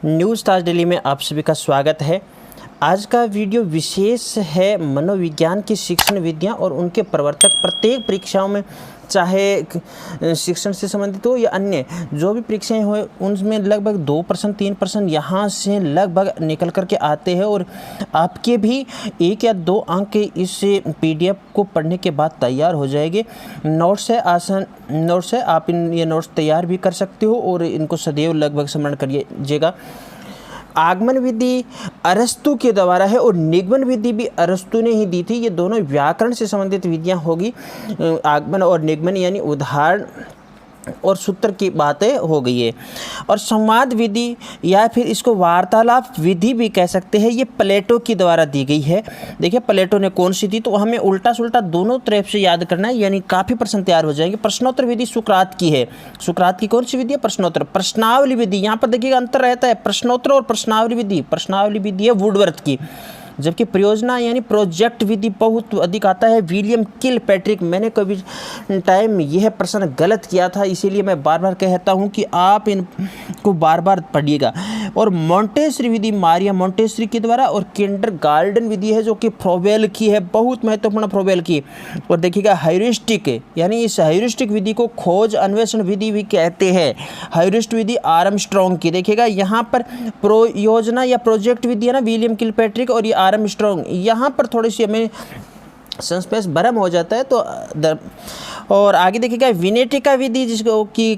News ताज daily में आप सभी का स्वागत है। आज का वीडियो विशेष है मनोविज्ञान की शिक्षण विधियाँ और उनके प्रवर्तक। प्रत्येक परीक्षाओं में चाहे शिक्षण से संबंधित हो या अन्य जो भी परीक्षाएं हो उनमें लगभग 2% 3% यहाँ से लगभग निकल कर के आते हैं और आपके भी 1 या 2 अंक इस PDF को पढ़ने के बाद तैयार हो जाएंगे। नोट्स है, आसान नोट्स है, आप ये नोट्स तैयार भी कर सकते हो और इनको सदैव लगभग स्मरण करिएगा। आगमन विधि अरस्तु के द्वारा है और निगमन विधि भी अरस्तु ने ही दी थी। ये दोनों व्याकरण से संबंधित विधियां होगी। आगमन और निगमन यानी उदाहरण और सूत्र की बातें हो गई है। और संवाद विधि या फिर इसको वार्तालाप विधि भी कह सकते हैं, ये प्लेटो के द्वारा दी गई है। देखिए प्लेटो ने कौन सी दी, तो हमें उल्टा सुल्टा दोनों तरफ से याद करना है, यानी काफ़ी प्रश्न तैयार हो जाएंगे। प्रश्नोत्तर विधि सुकरात की है। सुकरात की कौन सी विधि है? प्रश्नोत्तर। प्रश्नावली विधि, यहाँ पर देखिएगा अंतर रहता है प्रश्नोत्तर और प्रश्नावली विधि। प्रश्नावली विधि है वुडवर्थ की, जबकि प्रयोजना यानी प्रोजेक्ट विधि बहुत अधिक आता है विलियम किलपैट्रिक। मैंने कभी टाइम यह प्रश्न गलत किया था, इसीलिए मैं बार बार कहता हूं कि आप इनको बार बार पढ़िएगा। और मॉन्टेसरी विधि मारिया मॉन्टेसरी के द्वारा, और किंडरगार्टन विधि है जो कि फ्रोबेल की है, बहुत महत्वपूर्ण फ्रोबेल की। और देखिएगा ह्यूरिस्टिक, यानी इस ह्यूरिस्टिक विधि को खोज अन्वेषण विधि भी कहते हैं। ह्यूरिस्टिक विधि आर्मस्ट्रॉन्ग की। देखिएगा यहाँ पर प्रयोजना या प्रोजेक्ट विधि है ना विलियम किलपैट्रिक और ये आर्मस्ट्रॉन्ग, यहाँ पर थोड़ी सी हमें सस्पेंस भरम हो जाता है। तो और आगे देखिएगा विनेटिका विधि जिसको कि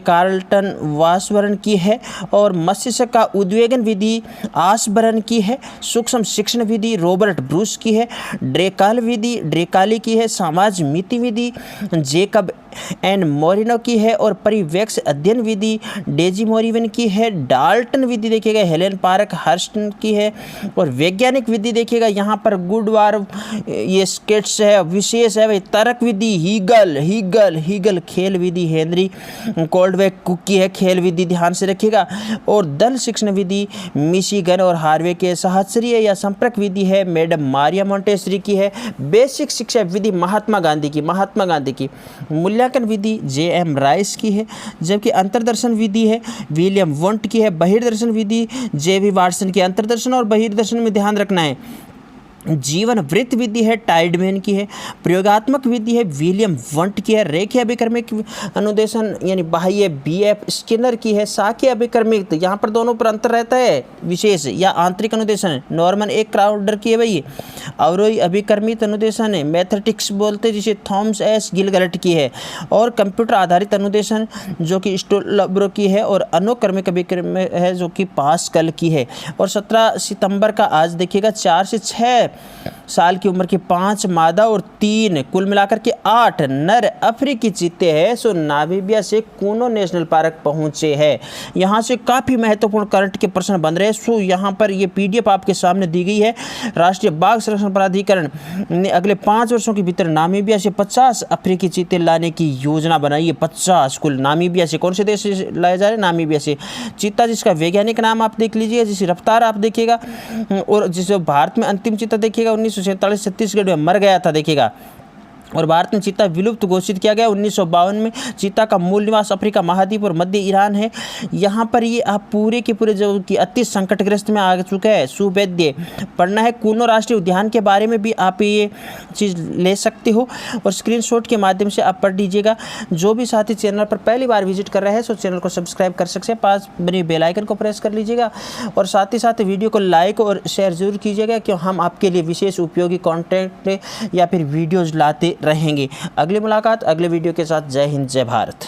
कार्लटन वासवर्ण की है, और मस्तिष्क का उद्वेगन विधि आसबर्न की है। सूक्ष्म शिक्षण विधि रॉबर्ट ब्रूस की है। ड्रेकाल विधि ड्रेकाली की है। समाज मिति विधि जेकब एन मोरिनो की है, और परिवेक्ष अध्ययन विधि डेजी मोरिवन की है। डाल्टन विधि देखिएगा हेलेन पार्क हर्स्टन की है। और वैज्ञानिक विधि देखिएगा यहाँ पर गुडवार ये स्केट्स है, विशेष है भाई। तर्क विधि हीगल खेल विधि हेनरी कोल्डवेक कुक की है, खेल विधि ध्यान से रखिएगा। और दल शिक्षण विधि मिशिगन और हार्वे के। सहस्त्रीय या संपर्क विधि है मैडम मारिया मॉन्टेसरी की है। बेसिक शिक्षा विधि महात्मा गांधी की। मूल्यांकन विधि JM राइस की है, जबकि अंतर्दर्शन विधि है विलियम वोंट की है। बहिर्दर्शन विधि JV वाटसन की। अंतर्दर्शन और बहिर्दर्शन में ध्यान रखना है। जीवन वृत्त विधि है टाइडमैन की है। प्रयोगात्मक विधि है विलियम वंट की है। रेखीय अभिक्रमिक अनुदेशन यानी बाह्य BF स्किनर की है। साक्ष्य अभिक्रमिक, यहाँ पर दोनों पर अंतर रहता है, विशेष या आंतरिक अनुदेशन नॉर्मन एक क्राउडर की है भाई। अवरोही अभिक्रमित अनुदेशन है मैथमेटिक्स बोलते हैं जिसे थॉमस S गिलगर्ट की है। और कंप्यूटर आधारित अनुदेशन जो कि स्टोलब्रो की है। और अनुक्रमिक अभिक्रमिक है जो कि पास्कल की है। और 17 सितंबर का आज देखिएगा 4 से 6 साल की उम्र के 5 मादा और 3 कुल मिलाकर के 8 नर अफ्रीकी चीते हैं सो नामीबिया से कूनो नेशनल पार्क पहुंचे हैं। यहाँ से काफ़ी महत्वपूर्ण करंट के प्रश्न बन रहे हैं। सो यहाँ पर ये PDF आपके सामने दी गई है। राष्ट्रीय बाघ संरक्षण प्राधिकरण ने अगले 5 वर्षों के भीतर नामीबिया से 50 अफ्रीकी चीते लाने की योजना बनाई है। 50 कुल नामीबिया से। कौन से देश से लाए जा रहे हैं? नामीबिया से। चीता जिसका वैज्ञानिक नाम आप देख लीजिए, जिसकी रफ्तार आप देखिएगा, और जिसे भारत में अंतिम चीता देखिएगा 1947 छत्तीसगढ़ में मर गया था देखिएगा। और भारत में चीता विलुप्त घोषित किया गया 1952 में। चीता का मूल निवास अफ्रीका महाद्वीप और मध्य ईरान है। यहाँ पर ये आप पूरे के पूरे जो कि अति संकटग्रस्त में आ चुका है सुवैद्य पढ़ना है। कूनो राष्ट्रीय उद्यान के बारे में भी आप ये चीज़ ले सकते हो और स्क्रीनशॉट के माध्यम से आप पढ़ लीजिएगा। जो भी साथी चैनल पर पहली बार विजिट कर रहे हैं सो चैनल को सब्सक्राइब कर सकते हैं, पास बने बेल आइकन को प्रेस कर लीजिएगा, और साथ ही साथ वीडियो को लाइक और शेयर जरूर कीजिएगा, क्यों हम आपके लिए विशेष उपयोगी कॉन्टेंट या फिर वीडियोज़ लाते रहेंगे। अगली मुलाकात अगले वीडियो के साथ। जय हिंद, जय भारत।